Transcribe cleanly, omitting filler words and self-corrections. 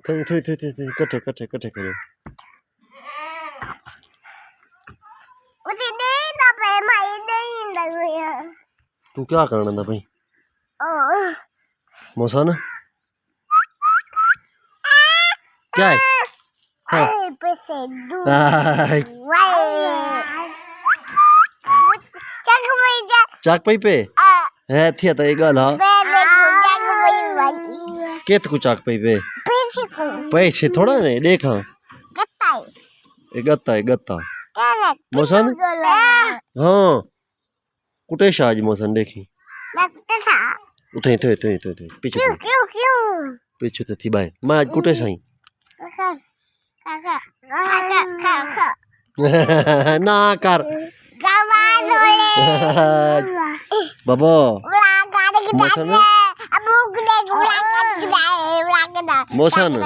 थे कटे कटे कटे करो तू क्या करना था भाई मौसा ना क्या है हाँ चाक पाई पे है थी तो एक गल हाँ केत को चाक पाई पे पैसे थोड़ा नहीं देख हाँ गत्ता है गत्ता मौसन हाँ कुटे शाज मौसन देखी उठे थे थे थे थे पीछे पीछे तो थी बाय मैं आज कुटे साई ना कर बाबा मौसन मौसन